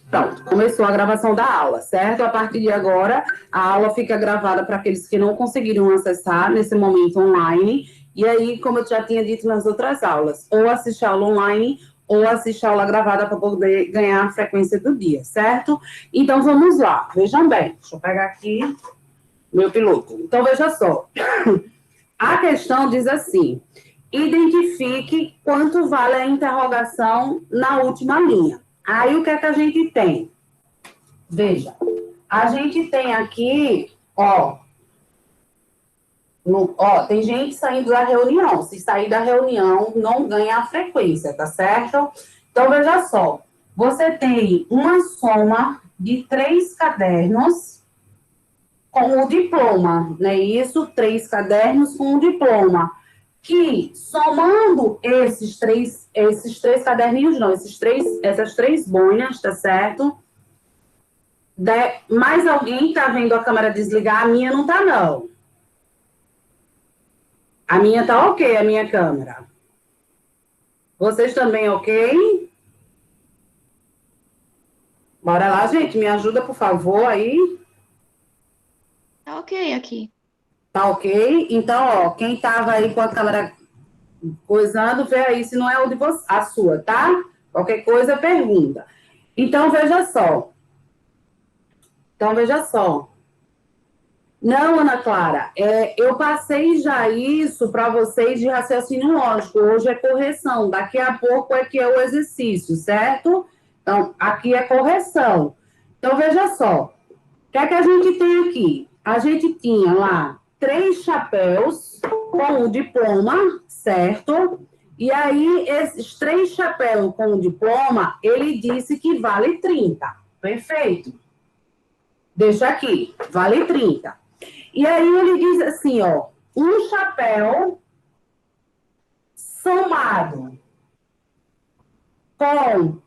Então, começou a gravação da aula, certo? A partir de agora, a aula fica gravada para aqueles que não conseguiram acessar nesse momento online. E aí, como eu já tinha dito nas outras aulas, ou assistir a aula online ou assistir a aula gravada para poder ganhar a frequência do dia, certo? Então, vamos lá. Vejam bem. Deixa eu pegar aqui meu piloto. Então, veja só. A questão diz assim: identifique quanto vale a interrogação na última linha. Aí, o que é que a gente tem? Veja, a gente tem aqui, ó, tem gente saindo da reunião. Se sair da reunião, não ganha a frequência, tá certo? Então, veja só. Você tem uma soma de 3 cadernos com o diploma, né? Isso, 3 cadernos com o diploma. Que, somando esses três caderninhos, não, essas 3 boinas, tá certo? Mais alguém tá vendo a câmera desligar? A minha não tá, não. A minha tá ok, a minha câmera. Vocês também ok? Bora lá, gente, me ajuda, por favor, aí. Tá ok aqui. Tá ok? Então, ó, quem tava aí com a câmera coisando, vê aí se não é o de você, a sua, tá? Qualquer coisa, pergunta. Então, veja só. Não, Ana Clara, eu passei já isso para vocês de raciocínio lógico. Hoje é correção, daqui a pouco é que é o exercício, certo? Então, aqui é correção. Então, veja só. O que é que a gente tem aqui? A gente tinha lá 3 chapéus com o diploma, certo? E aí, esses 3 chapéus com o diploma, ele disse que vale 30. Perfeito. Deixa aqui, vale 30. E aí ele diz assim, ó, um chapéu somado com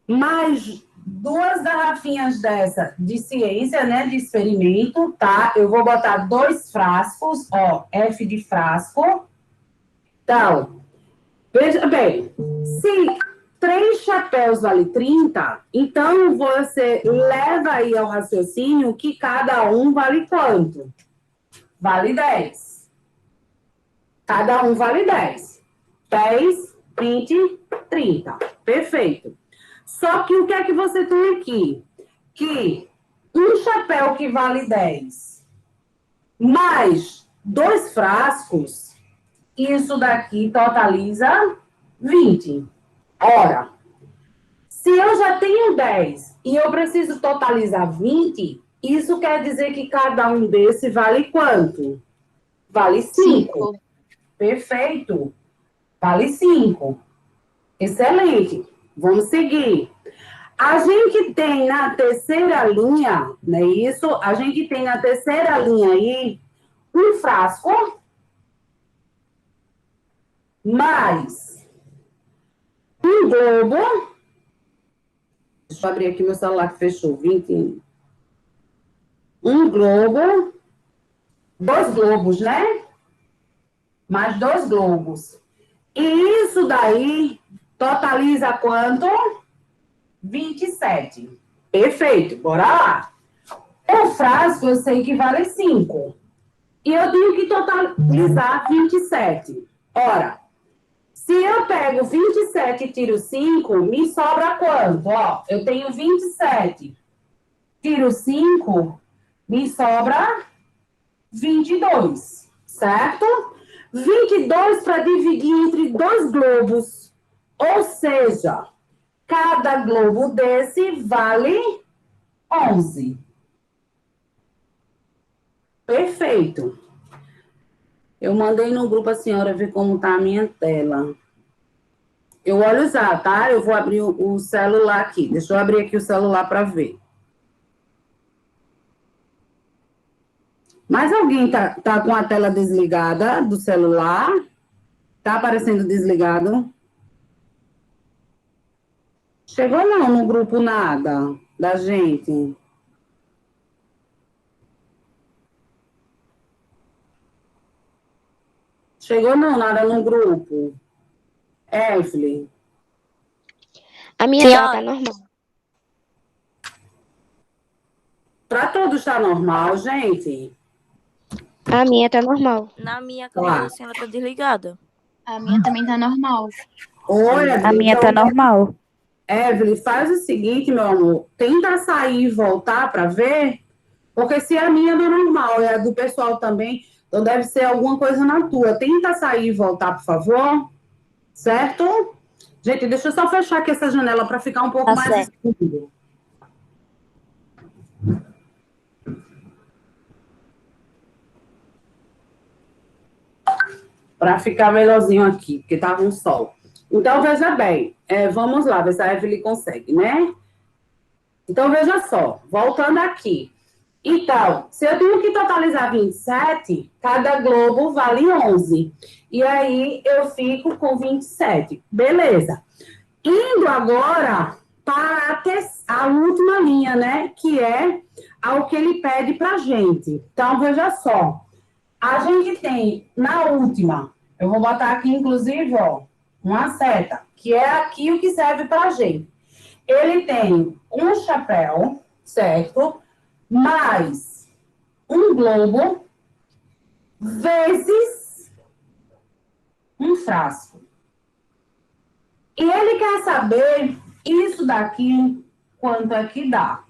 mais 2 garrafinhas dessa de ciência, né, de experimento, tá? Eu vou botar 2 frascos, ó, F de frasco. Então, veja bem, se 3 chapéus vale 30, então você leva aí ao raciocínio que cada um vale quanto? Vale 10. Cada um vale 10. 10, 20, 30. Perfeito. Só que o que é que você tem aqui? Que um chapéu que vale 10 mais 2 frascos, isso daqui totaliza 20. Ora, se eu já tenho 10 e eu preciso totalizar 20, isso quer dizer que cada um desse vale quanto? Vale 5. Perfeito. Vale 5. Excelente. Vamos seguir. A gente tem na terceira linha, não é isso? A gente tem na terceira linha aí um frasco mais um globo. Deixa eu abrir aqui meu celular que fechou. 20. Um globo. 2 globos, né? Mais 2 globos. E isso daí totaliza quanto? 27. Perfeito, bora lá. O frasco eu sei que vale 5. E eu tenho que totalizar 27. Ora, se eu pego 27 e tiro 5, me sobra quanto? Ó, eu tenho 27. Tiro 5, me sobra 22, certo? 22 para dividir entre 2 globos. Ou seja, cada globo desse vale 11. Perfeito. Eu mandei no grupo a senhora ver como está a minha tela. Eu olho já, tá? Eu vou abrir o celular aqui. Deixa eu abrir aqui o celular para ver. Mais alguém tá com a tela desligada do celular? Tá aparecendo desligado? Chegou não no grupo nada da gente. Chegou não nada no grupo. Evelyn. A minha tela tá normal. Para todos tá normal, gente? A minha tá normal. Na minha câmera, assim, ela tá desligada. A minha também tá normal. Oi, A Evelyn, minha tá normal. Evelyn, faz o seguinte, meu amor. Tenta sair e voltar para ver, porque se a minha não é normal e a do pessoal também, então deve ser alguma coisa na tua. Tenta sair e voltar, por favor. Certo? Gente, deixa eu só fechar aqui essa janela para ficar um pouco Tá mais certo. escuro. Para ficar melhorzinho aqui, porque tava um sol. Então, veja bem, vamos lá, ver se a Evelyn consegue, né? Então, veja só, voltando aqui. Então, se eu tenho que totalizar 27, cada globo vale 11. E aí, eu fico com 27. Beleza. Indo agora para a última linha, né? Que é ao que ele pede para a gente. Então, veja só. A gente tem, na última, eu vou botar aqui, inclusive, ó, uma seta, que é aqui o que serve para a gente. Ele tem um chapéu, certo? Mais um globo, vezes um frasco. E ele quer saber isso daqui, quanto é que dá.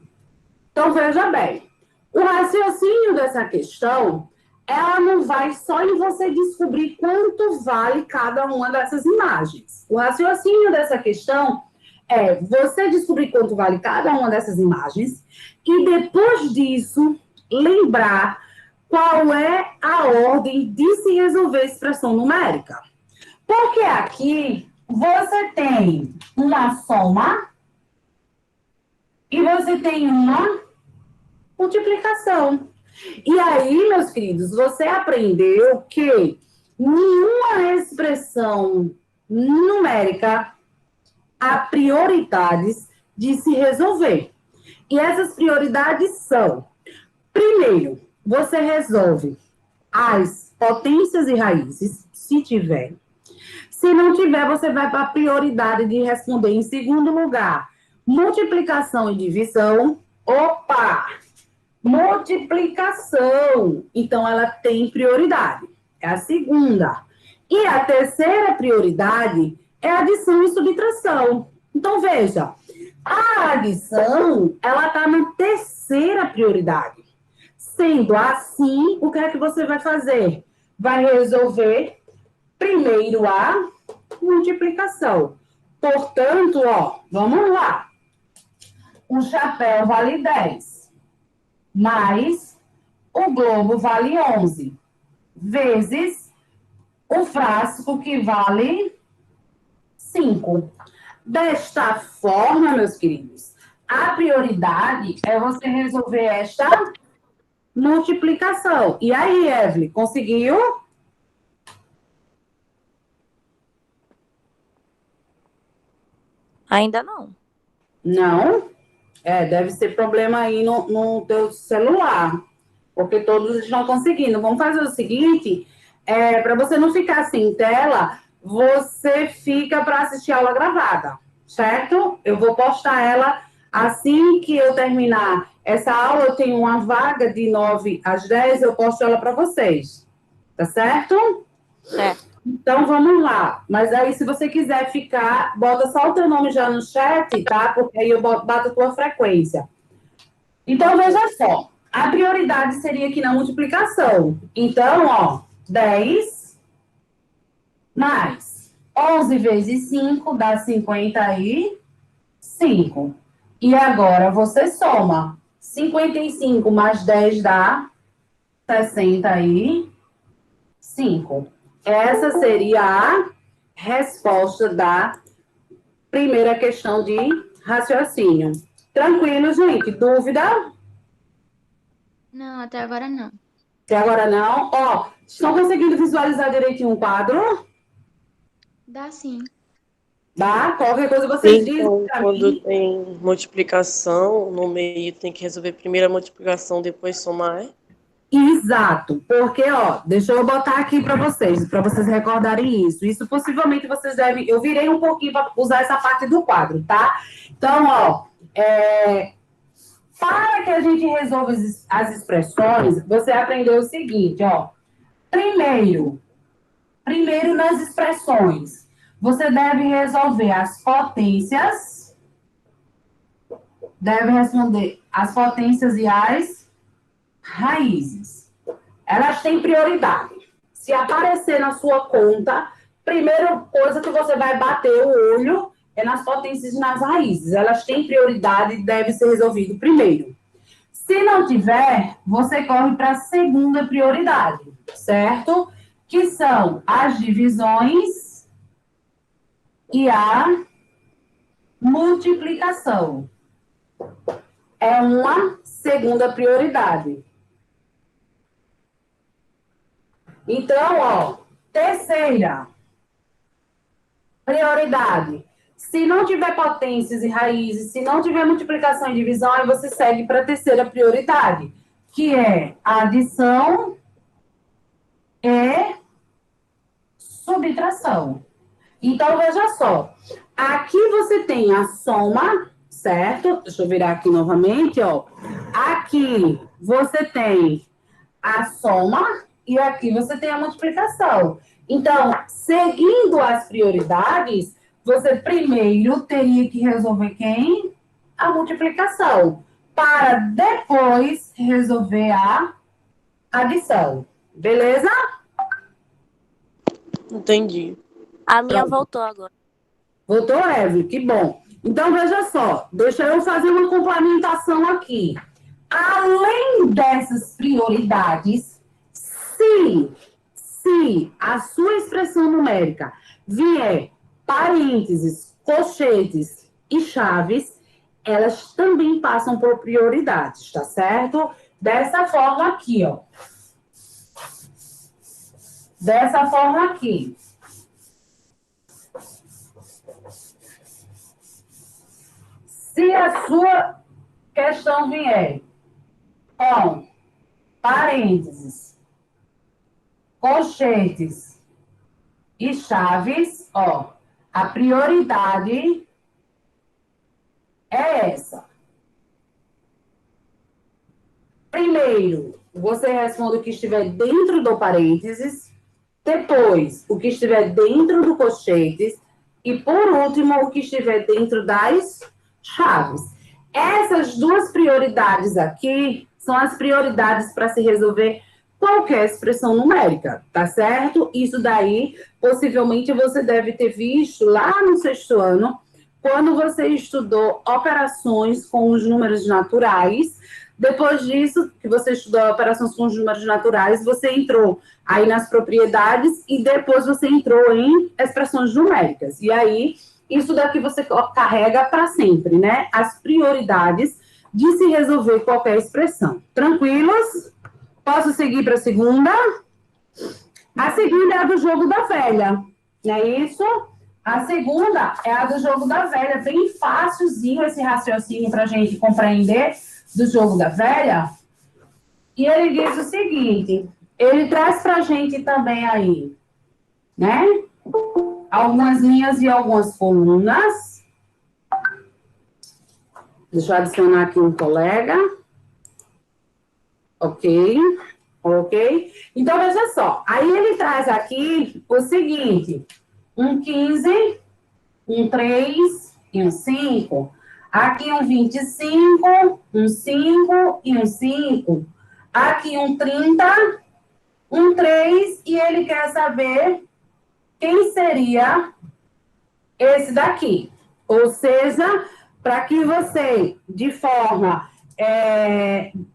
Então, veja bem, o raciocínio dessa questão, ela não vai só em você descobrir quanto vale cada uma dessas imagens. O raciocínio dessa questão é você descobrir quanto vale cada uma dessas imagens e depois disso lembrar qual é a ordem de se resolver a expressão numérica. Porque aqui você tem uma soma e você tem uma multiplicação. E aí, meus queridos, você aprendeu que nenhuma expressão numérica há prioridades de se resolver. E essas prioridades são: primeiro, você resolve as potências e raízes, se tiver. Se não tiver, você vai para a prioridade de responder em segundo lugar, multiplicação e divisão. Opa! Multiplicação. Então, ela tem prioridade. É a segunda. E a terceira prioridade é adição e subtração. Então, veja, a adição, ela está na terceira prioridade. Sendo assim, o que é que você vai fazer? Vai resolver primeiro a multiplicação. Portanto, ó, vamos lá. O chapéu vale 10. Mais o globo vale 11, vezes o frasco que vale 5. Desta forma, meus queridos, a prioridade é você resolver esta multiplicação. E aí, Evelyn, conseguiu? Ainda não. Não? Deve ser problema aí no teu celular, porque todos estão conseguindo. Vamos fazer o seguinte, para você não ficar sem tela, você fica para assistir a aula gravada, certo? Eu vou postar ela assim que eu terminar essa aula, eu tenho uma vaga de 9 às 10, eu posto ela para vocês, tá certo? Certo. Então, vamos lá. Mas aí, se você quiser ficar, bota só o teu nome já no chat, tá? Porque aí eu bato a tua frequência. Então, veja só. A prioridade seria aqui na multiplicação. Então, ó, 10 mais 11 vezes 5 dá 55. E agora você soma. 55 mais 10 dá 65. Essa seria a resposta da primeira questão de raciocínio. Tranquilo, gente? Dúvida? Não, até agora não. Até agora não? Ó, estão conseguindo visualizar direitinho o quadro? Dá sim. Dá? Qualquer coisa vocês dizem Então, pra quando mim. tem multiplicação, no meio tem que resolver primeiro a multiplicação, depois somar. Exato, porque, ó, deixa eu botar aqui para vocês recordarem isso. Isso possivelmente vocês devem. Eu virei um pouquinho para usar essa parte do quadro, tá? Então, ó, Para que a gente resolva as expressões, você aprendeu o seguinte, ó. Primeiro nas expressões, você deve resolver as potências, deve responder as potências e as raízes. Elas têm prioridade. Se aparecer na sua conta, primeira coisa que você vai bater o olho é nas potências e nas raízes. Elas têm prioridade e deve ser resolvido primeiro. Se não tiver, você corre para a segunda prioridade, certo? Que são as divisões e a multiplicação. É uma segunda prioridade. Então, ó, terceira prioridade. Se não tiver potências e raízes, se não tiver multiplicação e divisão, aí você segue para a terceira prioridade, que é a adição e subtração. Então, veja só. Aqui você tem a soma, certo? Deixa eu virar aqui novamente, ó. Aqui você tem a soma e aqui você tem a multiplicação. Então, seguindo as prioridades, você primeiro teria que resolver quem? A multiplicação, para depois resolver a adição. Beleza? Entendi. A minha voltou agora. Voltou, Eve? Que bom. Então, veja só. Deixa eu fazer uma complementação aqui. Além dessas prioridades, se a sua expressão numérica vier parênteses, colchetes e chaves, elas também passam por prioridades, tá certo? Dessa forma aqui, ó. Dessa forma aqui. Se a sua questão vier com parênteses, colchetes e chaves, ó, a prioridade é essa. Primeiro, você responde o que estiver dentro do parênteses, depois, o que estiver dentro do colchetes e, por último, o que estiver dentro das chaves. Essas duas prioridades aqui são as prioridades para se resolver qualquer expressão numérica, tá certo? Isso daí, possivelmente, você deve ter visto lá no 6º ano, quando você estudou operações com os números naturais. Depois disso, que você estudou operações com os números naturais, você entrou aí nas propriedades e depois você entrou em expressões numéricas. E aí, isso daqui você carrega para sempre, né? As prioridades de se resolver qualquer expressão. Tranquilos? Posso seguir para a segunda? A segunda é a do jogo da velha, não é isso? A segunda é a do jogo da velha. Bem fácilzinho esse raciocínio para a gente compreender do jogo da velha. E ele diz o seguinte, ele traz para a gente também aí, né? Algumas linhas e algumas colunas. Deixa eu adicionar aqui um colega. Ok. Então, veja só. Aí ele traz aqui o seguinte. Um 15, um 3 e um 5. Aqui um 25, um 5 e um 5. Aqui um 30, um 3. E ele quer saber quem seria esse daqui. Ou seja, para que você, de forma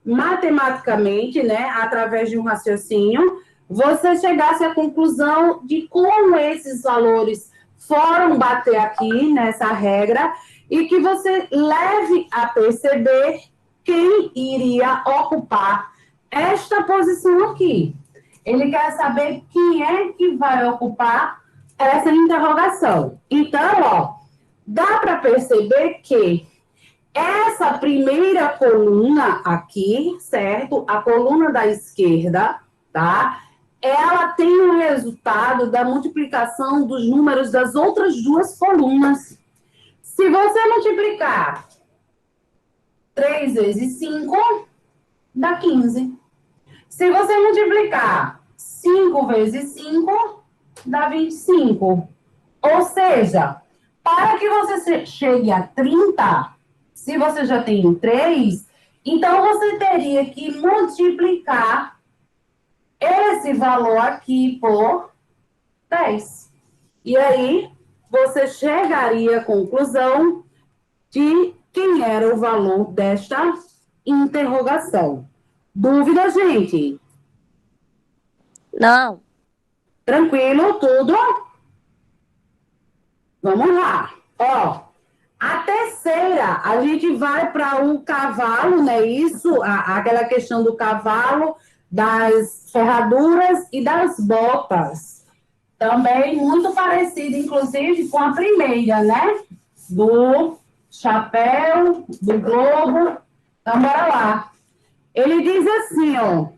matematicamente, né, através de um raciocínio, você chegasse à conclusão de como esses valores foram bater aqui nessa regra e que você leve a perceber quem iria ocupar esta posição aqui. Ele quer saber quem é que vai ocupar essa interrogação. Então, ó, dá para perceber que essa primeira coluna aqui, certo? A coluna da esquerda, tá? Ela tem o resultado da multiplicação dos números das outras duas colunas. Se você multiplicar 3 vezes 5 dá 15. Se você multiplicar 5 vezes 5, dá 25. Ou seja, para que você chegue a 30, se você já tem 3, então você teria que multiplicar esse valor aqui por 10. E aí, você chegaria à conclusão de quem era o valor desta interrogação. Dúvida, gente? Não. Tranquilo, tudo? Vamos lá. Ó, a terceira, a gente vai para o cavalo, né? Isso, aquela questão do cavalo, das ferraduras e das botas. Também muito parecido, inclusive, com a primeira, né? Do chapéu, do globo. Então, bora lá. Ele diz assim, ó.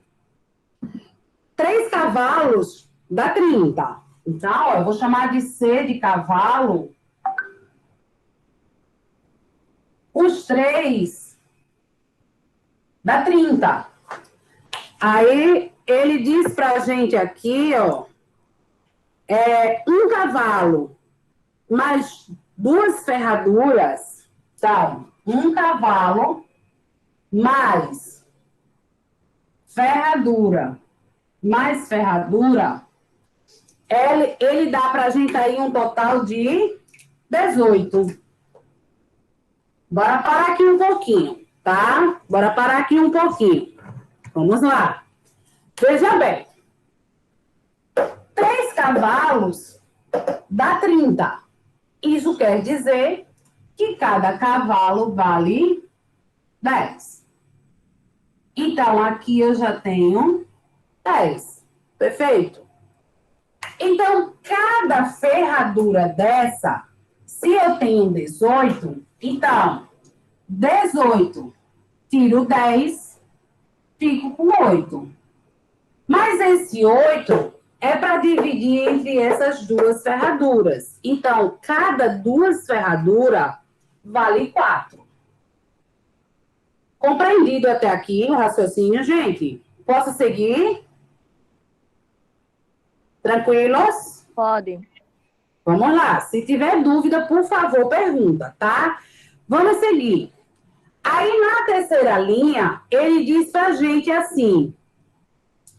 3 cavalos dá 30. Então, ó, eu vou chamar de C de cavalo. Os 3 dá 30. Aí, ele diz pra gente aqui, ó. Um cavalo mais 2 ferraduras. Então, um cavalo mais ferradura. Mais ferradura, ele dá para a gente aí um total de 18. Bora parar aqui um pouquinho, tá? Bora parar aqui um pouquinho. Vamos lá. Veja bem. 3 cavalos dá 30. Isso quer dizer que cada cavalo vale 10. Então, aqui eu já tenho 10. Perfeito? Então, cada ferradura dessa, se eu tenho 18, então, 18 tiro 10, fico com 8. Mas esse 8 é para dividir entre essas 2 ferraduras. Então, cada 2 ferraduras vale 4. Compreendido até aqui o raciocínio, gente? Posso seguir? Tranquilos? Pode. Vamos lá. Se tiver dúvida, por favor, pergunta, tá? Vamos seguir. Aí, na terceira linha, ele diz pra gente assim: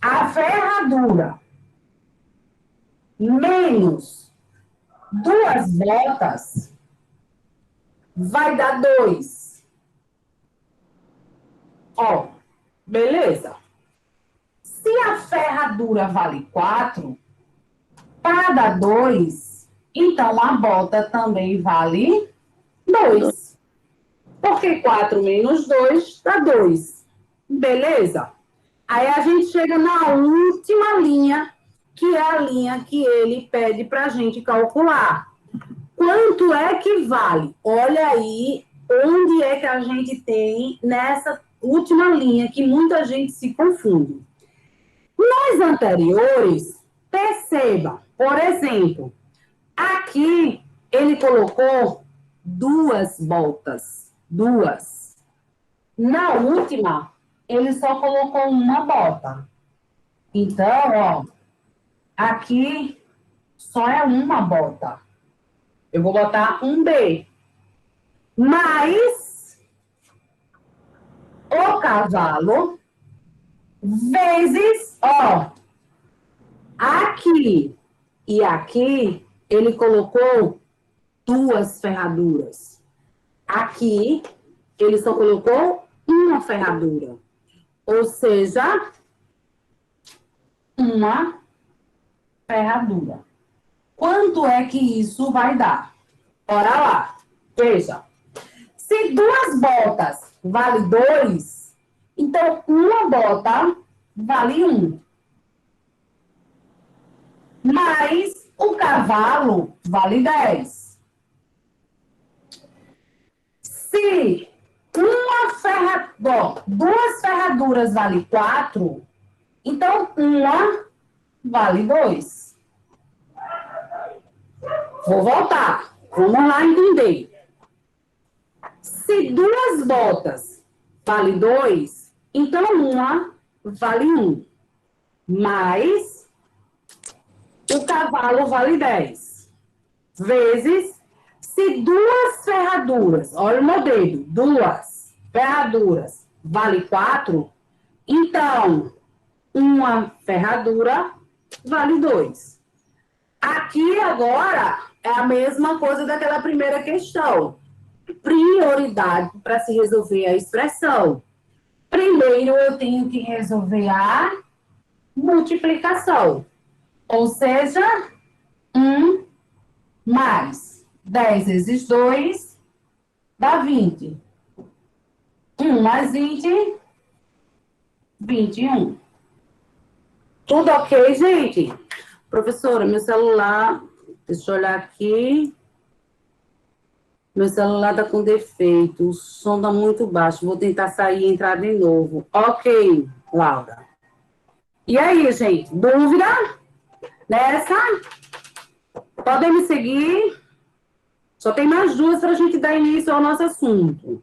a ferradura menos 2 botas vai dar 2. Ó, beleza? Se a ferradura vale 4, para dar 2, então a bota também vale 2. Porque 4 menos 2 dá 2. Beleza? Aí a gente chega na última linha, que é a linha que ele pede para a gente calcular. Quanto é que vale? Olha aí onde é que a gente tem nessa última linha que muita gente se confunde. Nos anteriores, perceba, por exemplo, aqui ele colocou 2 botas. 2. Na última, ele só colocou uma bota. Então, ó, aqui só é uma bota. Eu vou botar um B. Mas o cavalo vezes, ó, aqui e aqui, ele colocou 2 ferraduras. Aqui, ele só colocou uma ferradura. Ou seja, uma ferradura. Quanto é que isso vai dar? Bora lá. Veja. Se 2 botas vale 2, então uma bota vale 1. Mas o cavalo vale 10. Se 2 ferraduras vale 4, então uma vale 2. Vou voltar. Vamos lá entender. Se 2 botas vale 2, então uma vale 1. Mais o cavalo vale 10. Vezes, se duas ferraduras, olha o meu dedo, duas ferraduras vale 4, então uma ferradura vale 2. Aqui agora é a mesma coisa daquela primeira questão. Prioridade para se resolver a expressão. Primeiro eu tenho que resolver a multiplicação. Ou seja, 1 mais 10 vezes 2 dá 20. 1 mais 20, 21. Tudo ok, gente? Professora, meu celular, deixa eu olhar aqui. Meu celular está com defeito, o som está muito baixo. Vou tentar sair e entrar de novo. Ok, Laura. E aí, gente? Dúvida? Nessa? Podem me seguir? Só tem mais 2 para a gente dar início ao nosso assunto.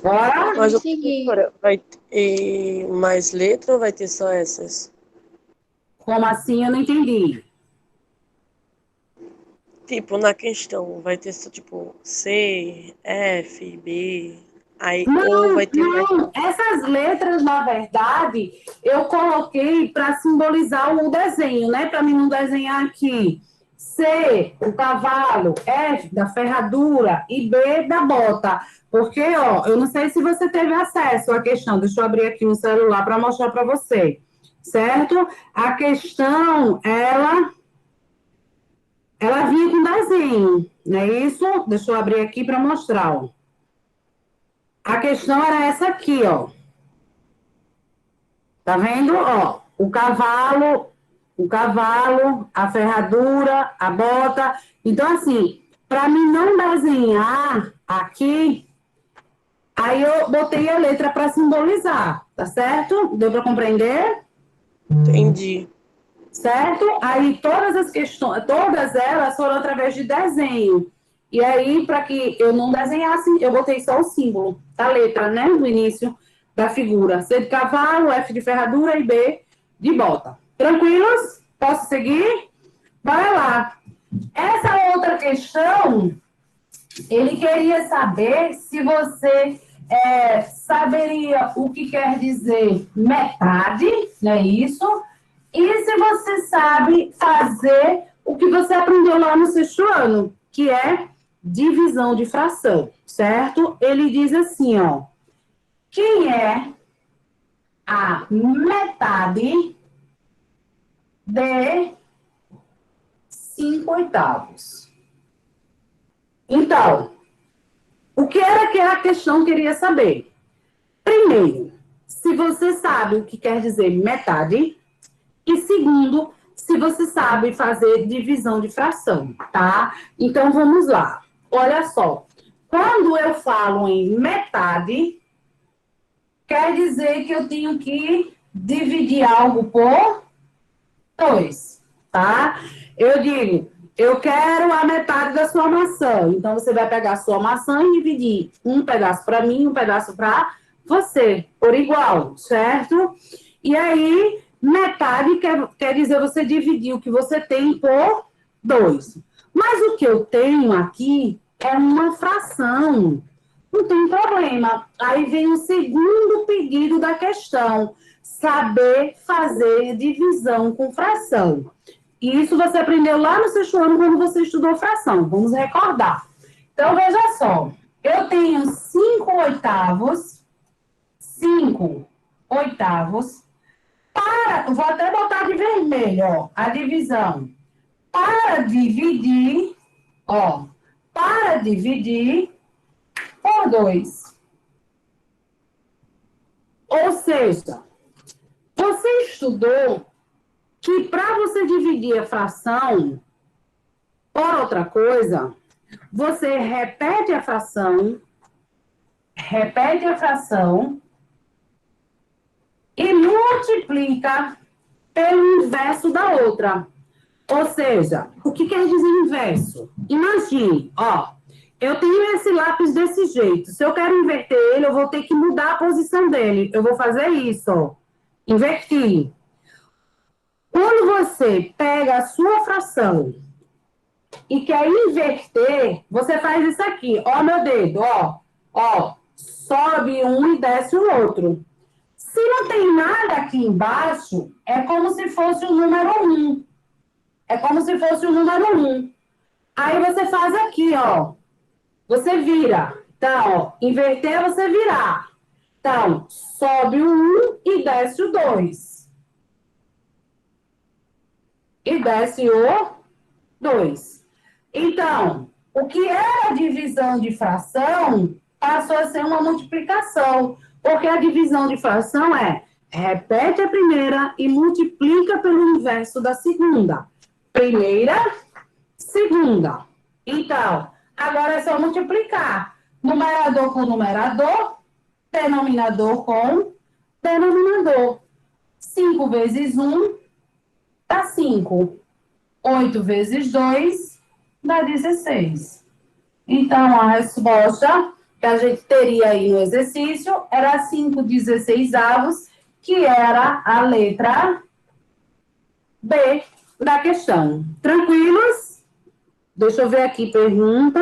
Bora? Mas Seguir. professora, vai ter mais letra ou vai ter só essas? Como assim? Eu não entendi. Tipo, na questão, vai ter só, tipo, C, F, B, aí, ou Não, vai ter mais... não. Essas letras, na verdade, eu coloquei para simbolizar o desenho, né? Para mim não desenhar aqui. C, o cavalo, F, da ferradura, e B, da bota. Porque, ó, eu não sei se você teve acesso à questão. Deixa eu abrir aqui no celular para mostrar para você. Certo? A questão, ela vinha com desenho, não é isso? Deixa eu abrir aqui para mostrar, ó. A questão era essa aqui, ó. Tá vendo? Ó, o cavalo, a ferradura, a bota. Então, assim, para mim não desenhar aqui, aí eu botei a letra para simbolizar, tá certo? Deu para compreender? Entendi. Certo? Aí todas as questões, todas elas foram através de desenho. E aí, para que eu não desenhasse, eu botei só o símbolo da letra, né? No início da figura. C de cavalo, F de ferradura e B de bota. Tranquilos? Posso seguir? Bora lá. Essa outra questão, ele queria saber se você saberia o que quer dizer metade, não é isso? E se você sabe fazer o que você aprendeu lá no 6º ano, que é divisão de fração, certo? Ele diz assim, ó. Quem é a metade de 5/8? Então, o que era que a questão queria saber? Primeiro, se você sabe o que quer dizer metade. E segundo, se você sabe fazer divisão de fração, tá? Então, vamos lá. Olha só. Quando eu falo em metade, quer dizer que eu tenho que dividir algo por 2, tá? Eu digo, eu quero a metade da sua maçã. Então, você vai pegar a sua maçã e dividir um pedaço para mim, um pedaço para você, por igual, certo? E aí, metade quer dizer você dividir o que você tem por 2. Mas o que eu tenho aqui é uma fração. Não tem problema. Aí vem o segundo pedido da questão. Saber fazer divisão com fração. E isso você aprendeu lá no 6º ano, quando você estudou fração. Vamos recordar. Então, veja só. Eu tenho 5/8. 5/8. Vou até botar de vermelho, ó, a divisão. Para dividir, ó, para dividir por 2. Ou seja, você estudou que para você dividir a fração por outra coisa, você repete a fração e multiplica pelo inverso da outra. Ou seja, o que quer dizer inverso? Imagine, ó, eu tenho esse lápis desse jeito. Se eu quero inverter ele, eu vou ter que mudar a posição dele. Eu vou fazer isso, ó. Invertir. Quando você pega a sua fração e quer inverter, você faz isso aqui. Ó meu dedo, ó. Ó, sobe um e desce o outro. Se não tem nada aqui embaixo, é como se fosse o número 1. É como se fosse o número 1. Aí você faz aqui, ó. Você vira. Então, ó, inverter é você virar. Então, sobe o 1 e desce o 2. E desce o 2. Então, o que era divisão de fração passou a ser uma multiplicação. Porque a divisão de fração é repete a primeira e multiplica pelo inverso da segunda. Primeira, segunda. Então, agora é só multiplicar. Numerador com numerador, denominador com denominador. 5 vezes 1 dá 5. 8 vezes 2 dá 16. Então, a resposta que a gente teria aí no exercício era 5/16avos, que era a letra B da questão. Tranquilos? Deixa eu ver aqui, pergunta.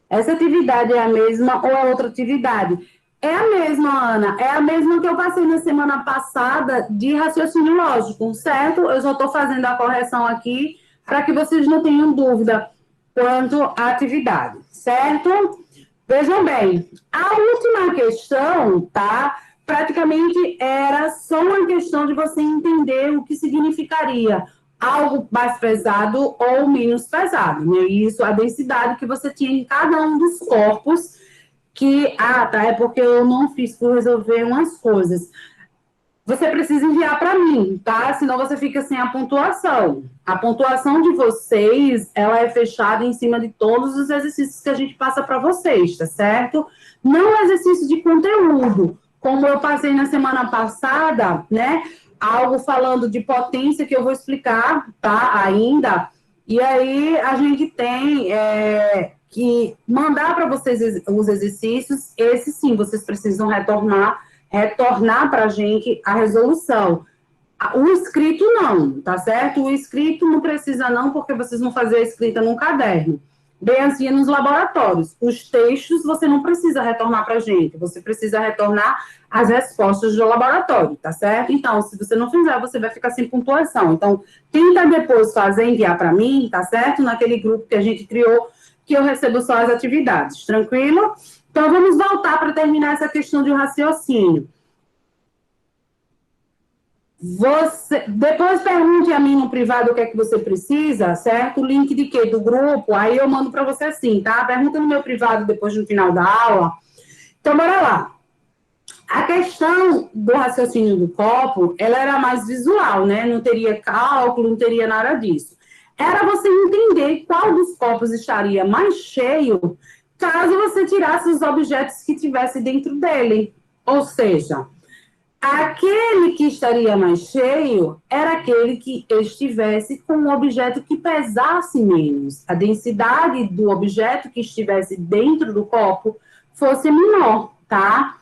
Essa atividade é a mesma ou é outra atividade? É a mesma, Ana. É a mesma que eu passei na semana passada de raciocínio lógico, certo? Eu só estou fazendo a correção aqui para que vocês não tenham dúvida quanto à atividade, certo? Vejam bem, a última questão, tá? Praticamente era só uma questão de você entender o que significaria algo mais pesado ou menos pesado, né? Isso, a densidade que você tinha em cada um dos corpos que... Ah, tá, é porque eu não fiz por resolver umas coisas. Você precisa enviar para mim, tá? Senão você fica sem a pontuação. A pontuação de vocês, ela é fechada em cima de todos os exercícios que a gente passa para vocês, tá certo? Não é exercício de conteúdo, como eu passei na semana passada, né? Algo falando de potência que eu vou explicar, tá? Ainda. E aí a gente tem que mandar para vocês os exercícios. Esse sim, vocês precisam retornar para a gente a resolução. O escrito não, tá certo? O escrito não precisa não, porque vocês vão fazer a escrita num caderno. Bem assim nos laboratórios. Os textos você não precisa retornar para a gente, você precisa retornar as respostas do laboratório, tá certo? Então, se você não fizer, você vai ficar sem pontuação. Então, tenta depois fazer, enviar para mim, tá certo? Naquele grupo que a gente criou, que eu recebo só as atividades, tranquilo? Então, vamos voltar para terminar essa questão de raciocínio. Depois pergunte a mim no privado o que é que você precisa, certo? O link de quê? Do grupo, aí eu mando para você assim, tá? Pergunta no meu privado depois no final da aula. Então, bora lá. A questão do raciocínio do copo, ela era mais visual, né? Não teria cálculo, não teria nada disso. Era você entender qual dos copos estaria mais cheio caso você tirasse os objetos que tivesse dentro dele. Ou seja, aquele que estaria mais cheio era aquele que estivesse com um objeto que pesasse menos. A densidade do objeto que estivesse dentro do copo fosse menor, tá?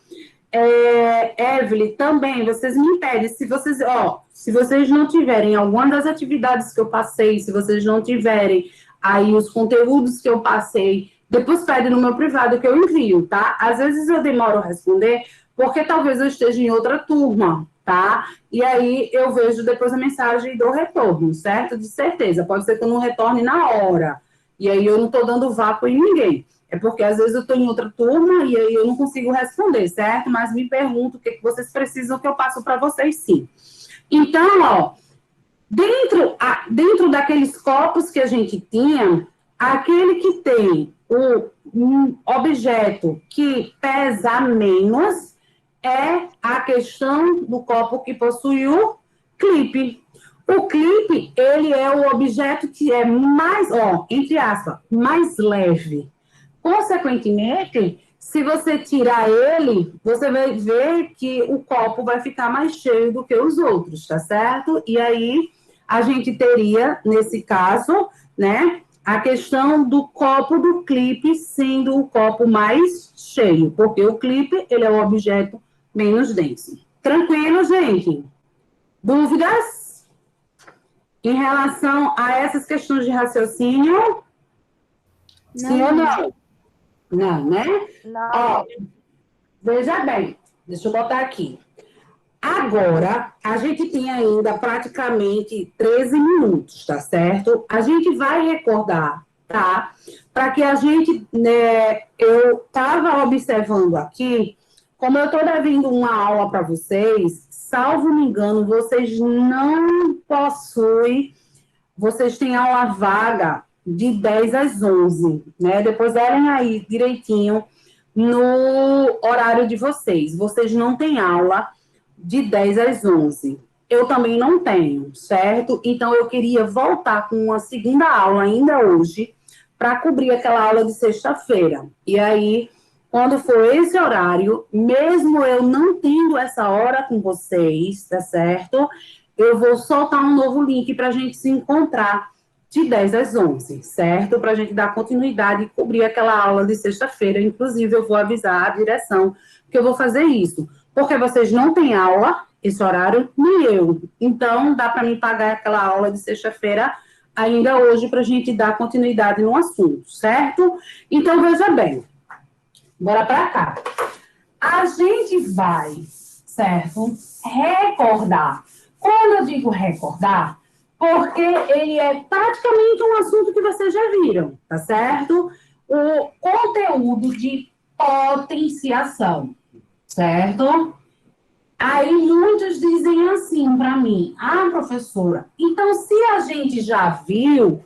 Evelyn, também, vocês me pedem, se vocês não tiverem alguma das atividades que eu passei, se vocês não tiverem aí os conteúdos que eu passei, depois pede no meu privado que eu envio, tá? Às vezes eu demoro a responder, porque talvez eu esteja em outra turma, tá? E aí eu vejo depois a mensagem e dou retorno, certo? De certeza, pode ser que eu não retorne na hora, e aí eu não estou dando vácuo em ninguém. É porque às vezes eu estou em outra turma e aí eu não consigo responder, certo? Mas me pergunto o que vocês precisam que eu passo para vocês, sim. Então, ó, dentro daqueles copos que a gente tinha, aquele que tem um objeto que pesa menos é a questão do copo que possui o clipe. O clipe, ele é o objeto que é mais, entre aspas, mais leve. Consequentemente, se você tirar ele, você vai ver que o copo vai ficar mais cheio do que os outros, tá certo? E aí, a gente teria, nesse caso, né, a questão do copo do clipe sendo o copo mais cheio, porque o clipe, ele é o objeto menos denso. Tranquilo, gente? Dúvidas em relação a essas questões de raciocínio? Sim ou não? Não, né? Não. Ó, veja bem, deixa eu botar aqui. Agora, a gente tem ainda praticamente 13 minutos, tá certo? A gente vai recordar, tá? Para que a gente, né, eu estava observando aqui, como eu estou devendo uma aula para vocês, salvo me engano, vocês não possuem, vocês têm aula vaga de 10 às 11, né? Depois olhem aí direitinho no horário de vocês. Vocês não têm aula de 10 às 11. Eu também não tenho, certo? Então, eu queria voltar com uma segunda aula ainda hoje para cobrir aquela aula de sexta-feira. E aí, quando for esse horário, mesmo eu não tendo essa hora com vocês, tá certo? Eu vou soltar um novo link para a gente se encontrar de 10 às 11, certo? Para a gente dar continuidade e cobrir aquela aula de sexta-feira. Inclusive, eu vou avisar a direção que eu vou fazer isso. Porque vocês não têm aula, esse horário, nem eu. Então, dá para mim pagar aquela aula de sexta-feira ainda hoje para a gente dar continuidade no assunto, certo? Então, veja bem. Bora para cá. A gente vai, certo? Recordar. Quando eu digo recordar, porque ele é praticamente um assunto que vocês já viram, tá certo? O conteúdo de potenciação. Certo? Aí muitos dizem assim para mim, professora, então se a gente já viu,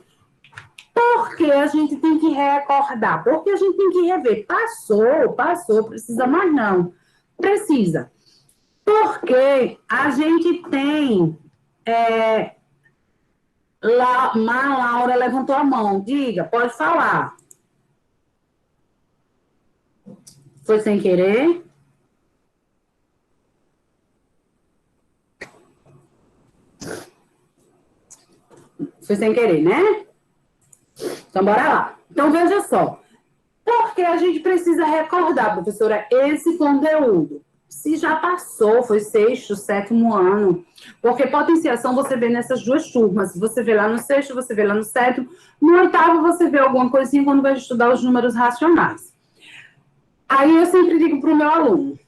por que a gente tem que recordar? Porque a gente tem que rever. Passou, precisa mais não. Precisa. Porque a gente tem... Laura levantou a mão. Diga, pode falar. Foi sem querer? Foi sem querer, né? Então, bora lá. Então, veja só. Por que a gente precisa recordar, professora, esse conteúdo? Se já passou, foi 6º, 7º ano. Porque potenciação você vê nessas duas turmas. Você vê lá no 6º, você vê lá no 7º. No 8º, você vê alguma coisinha quando vai estudar os números racionais. Aí, eu sempre digo para o meu aluno,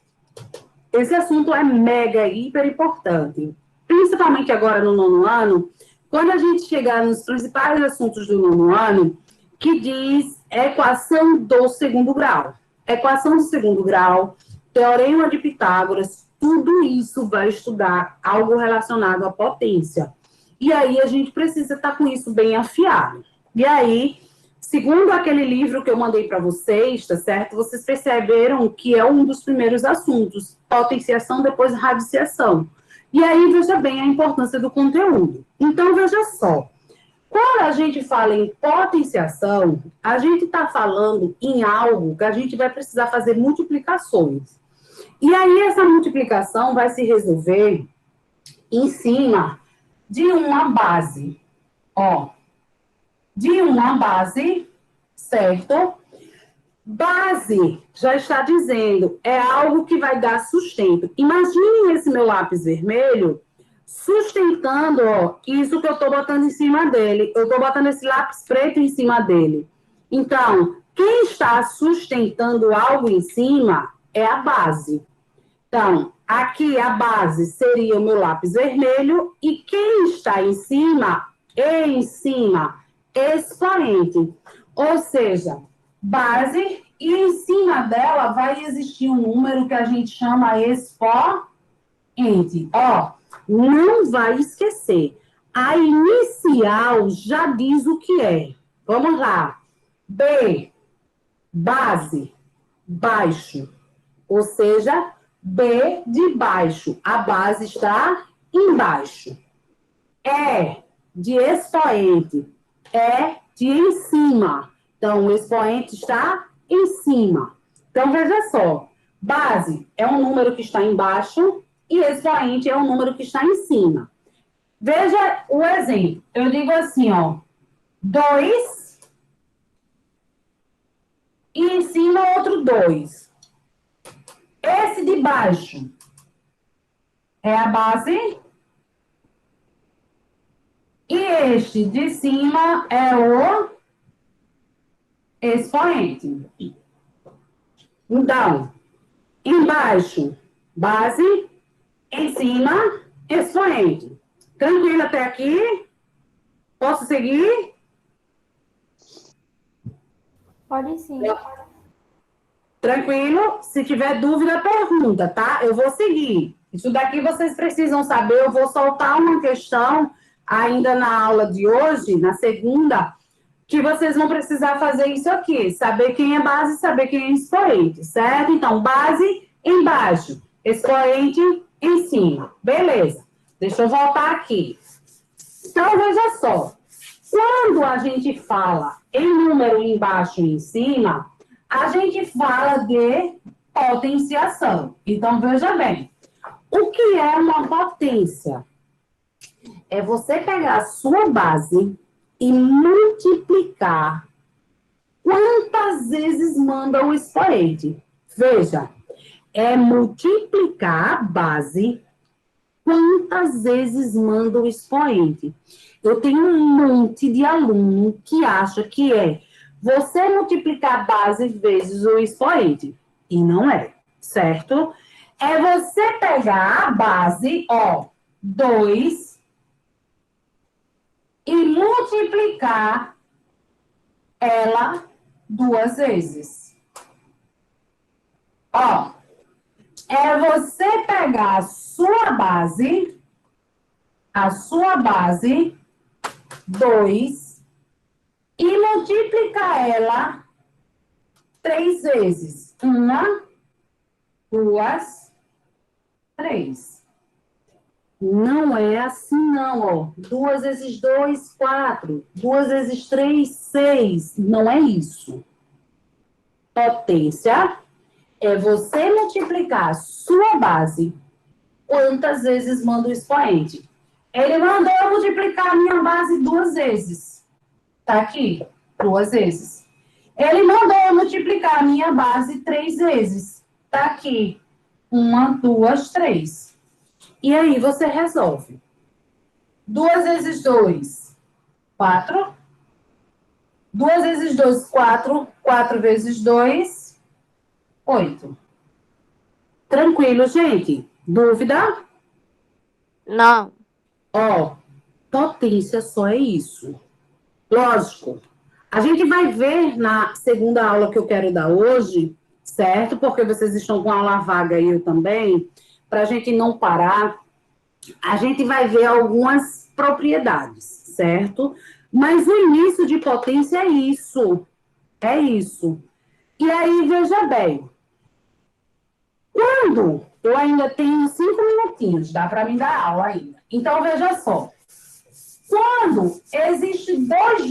esse assunto é mega, hiper importante. Principalmente agora no 9º ano, quando a gente chegar nos principais assuntos do 9º ano, que diz equação do segundo grau. Equação do segundo grau, teorema de Pitágoras, tudo isso vai estudar algo relacionado à potência. E aí a gente precisa estar com isso bem afiado. E aí, segundo aquele livro que eu mandei para vocês, tá certo? Vocês perceberam que é um dos primeiros assuntos, potenciação, depois radiciação. E aí, veja bem a importância do conteúdo. Então, veja só. Quando a gente fala em potenciação, a gente está falando em algo que a gente vai precisar fazer multiplicações. E aí, essa multiplicação vai se resolver em cima de uma base. Ó, de uma base, certo? Base, já está dizendo, é algo que vai dar sustento. Imaginem esse meu lápis vermelho sustentando, ó, isso que eu estou botando em cima dele. Eu estou botando esse lápis preto em cima dele. Então, quem está sustentando algo em cima é a base. Então, aqui a base seria o meu lápis vermelho e quem está em cima, expoente. Ou seja, base, e em cima dela vai existir um número que a gente chama expoente. Ó, não vai esquecer. A inicial já diz o que é. Vamos lá. B, base, baixo. Ou seja, B de baixo. A base está embaixo. E de expoente. E de em cima. Então, o expoente está em cima. Então, veja só. Base é um número que está embaixo e expoente é um número que está em cima. Veja o exemplo. Eu digo assim, ó. 2 cima, outro 2. Esse de baixo é a base. E este de cima é o expoente. Então, embaixo, base, em cima, expoente. Tranquilo até aqui? Posso seguir? Pode sim. Tranquilo? Se tiver dúvida, pergunta, tá? Eu vou seguir. Isso daqui vocês precisam saber. Eu vou soltar uma questão ainda na aula de hoje, na segunda, que vocês vão precisar fazer isso aqui. Saber quem é base, saber quem é expoente, certo? Então, base embaixo, expoente em cima. Beleza. Deixa eu voltar aqui. Então, veja só. Quando a gente fala em número embaixo e em cima, a gente fala de potenciação. Então, veja bem. O que é uma potência? É você pegar a sua base e multiplicar quantas vezes manda o expoente. Veja, é multiplicar a base quantas vezes manda o expoente. Eu tenho um monte de aluno que acha que é você multiplicar a base vezes o expoente. E não é, certo? É você pegar a base, ó, 2, e multiplicar ela 2 vezes. Ó, é você pegar a sua base 2, e multiplicar ela 3 vezes. 1, 2, 3. Não é assim, não, ó. 2 vezes 2, 4. 2 vezes 3, 6. Não é isso. Potência é você multiplicar a sua base quantas vezes manda o expoente. Ele mandou eu multiplicar a minha base 2 vezes. Tá aqui, 2 vezes. Ele mandou eu multiplicar a minha base 3 vezes. Tá aqui, 1, 2, 3. E aí você resolve. 2 vezes 2, 4. 2 vezes 2, 4. 4 vezes 2, 8. Tranquilo, gente? Dúvida? Não. Ó, potência só é isso. Lógico. A gente vai ver na segunda aula que eu quero dar hoje, certo? Porque vocês estão com aula vaga e eu também, para a gente não parar, a gente vai ver algumas propriedades, certo? Mas o início de potência é isso. É isso. E aí, veja bem. Quando eu ainda tenho 5 minutinhos, dá para me dar aula ainda. Então, veja só. Quando existem dois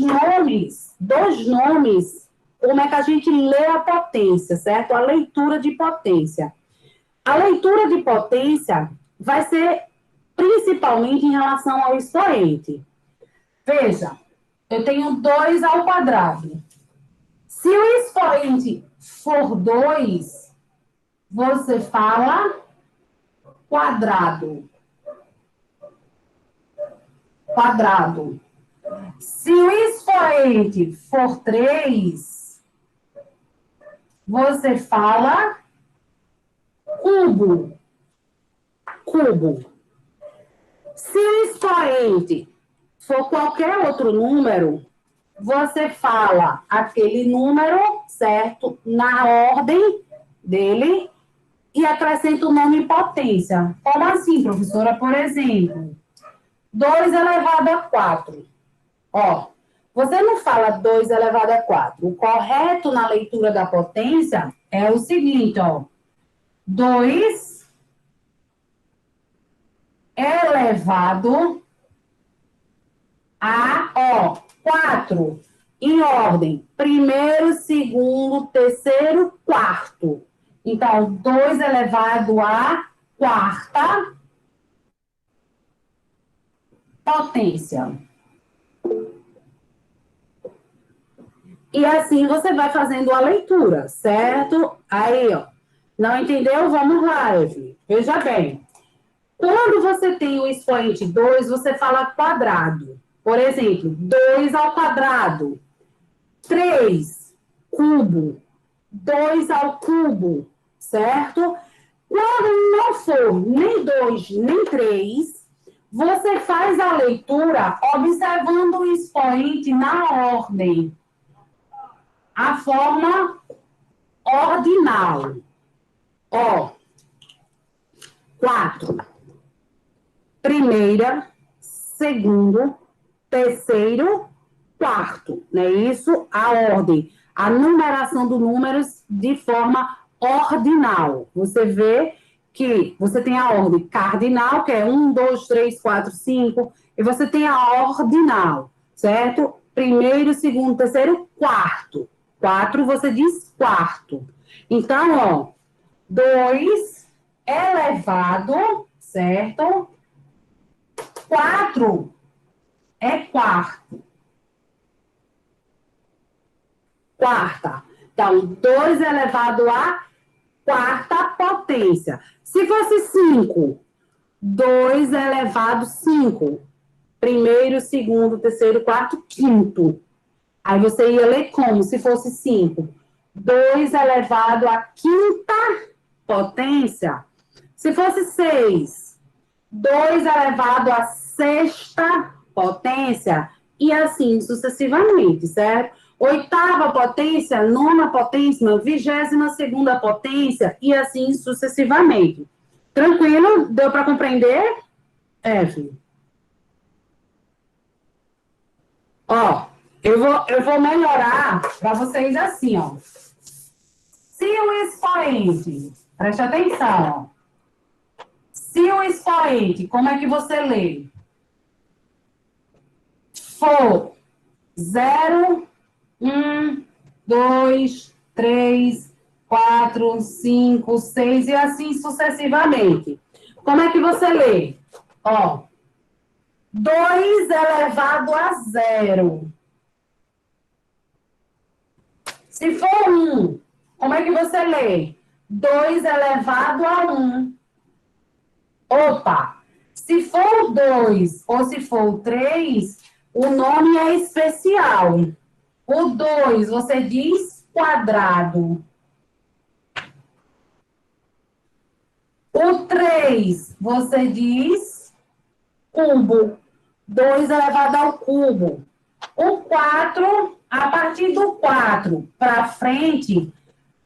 nomes, como é que a gente lê a potência, certo? A leitura de potência. A leitura de potência vai ser principalmente em relação ao expoente. Veja, eu tenho 2 ao quadrado. Se o expoente for 2, você fala quadrado. Quadrado. Se o expoente for 3, você fala cubo. Cubo. Se o expoente for qualquer outro número, você fala aquele número, certo? Na ordem dele e acrescenta o nome potência. Como assim, professora? Por exemplo, 2 elevado a 4. Ó, você não fala 2 elevado a 4. O correto na leitura da potência é o seguinte, ó. 2 elevado a, ó, 4. Em ordem. Primeiro, segundo, terceiro, quarto. Então, 2 elevado a quarta potência. E assim você vai fazendo a leitura, certo? Aí, ó. Não entendeu? Vamos lá, Evelyn. Veja bem. Quando você tem o expoente 2, você fala quadrado. Por exemplo, 2 ao quadrado. 3 cubo. 2 ao cubo, certo? Quando não for nem 2, nem 3, você faz a leitura observando o expoente na ordem. A forma ordinal. Ó, 4. Primeira, segundo, terceiro, quarto. Não é isso? A ordem. A numeração dos números de forma ordinal. Você vê que você tem a ordem cardinal, que é 1, 2, 3, 4, 5, e você tem a ordinal, certo? Primeiro, segundo, terceiro, quarto. 4 você diz quarto. Então, ó, 2 elevado, certo? 4 é quarto. Quarta. Então, 2 elevado à quarta potência. Se fosse 5, 2 elevado a 5. Primeiro, segundo, terceiro, quarto, quinto. Aí você ia ler como se fosse 5. 2 elevado à quinta potência. Se fosse 6, 2 elevado à sexta potência, e assim sucessivamente, certo? Oitava potência, nona potência, 22ª potência, e assim sucessivamente. Tranquilo? Deu para compreender? F. Ó, eu vou melhorar para vocês assim, ó. Se o expoente, preste atenção, ó. Se o expoente, como é que você lê? For 0, 1, 2, 3, 4, 5, 6 e assim sucessivamente. Como é que você lê? Ó, 2 elevado a 0. Se for 1, como é que você lê? 2 elevado a 1. Opa! Se for 2 ou se for 3, o nome é especial. O 2, você diz quadrado. O 3, você diz cubo. 2 elevado ao cubo. O 4, a partir do 4 para frente,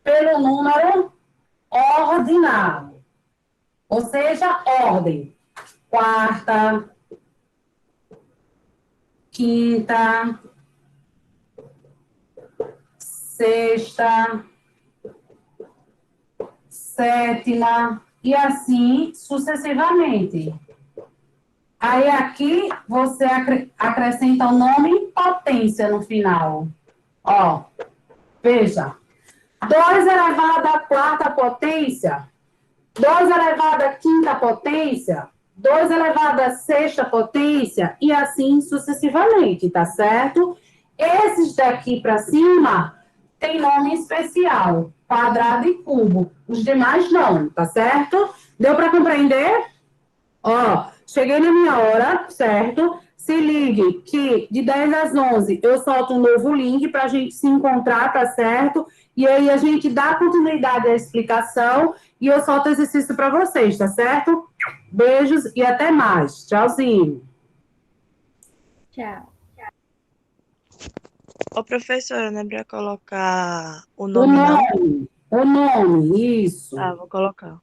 pelo número ordinal. Ou seja, ordem. Quarta, quinta, sexta, sétima, e assim sucessivamente. Aí aqui você acrescenta o nome potência no final. Ó, veja. 2 elevado à quarta potência, 2 elevado à quinta potência, 2 elevado à sexta potência, e assim sucessivamente, tá certo? Esses daqui para cima tem nome especial, quadrado e cubo. Os demais não, tá certo? Deu para compreender? Ó, cheguei na minha hora, certo? Se ligue que de 10 às 11 eu solto um novo link para a gente se encontrar, tá certo? E aí a gente dá continuidade à explicação e eu solto exercício para vocês, tá certo? Beijos e até mais. Tchauzinho. Tchau. Ô, professora, não é pra colocar o O nome, não? nome, isso. Tá, vou colocar.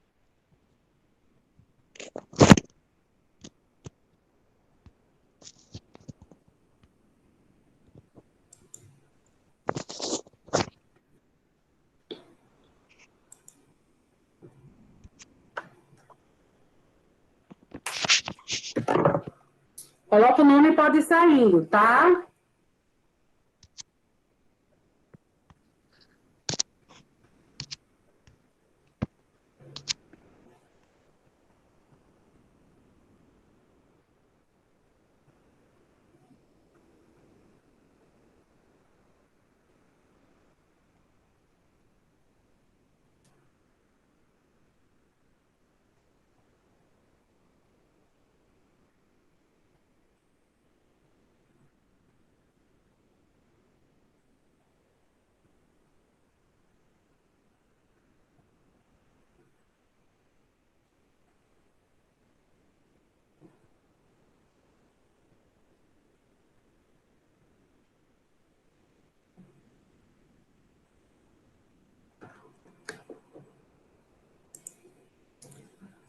Coloca o nome e pode ir saindo, tá?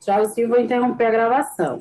Tchau, Silvia, vou interromper a gravação.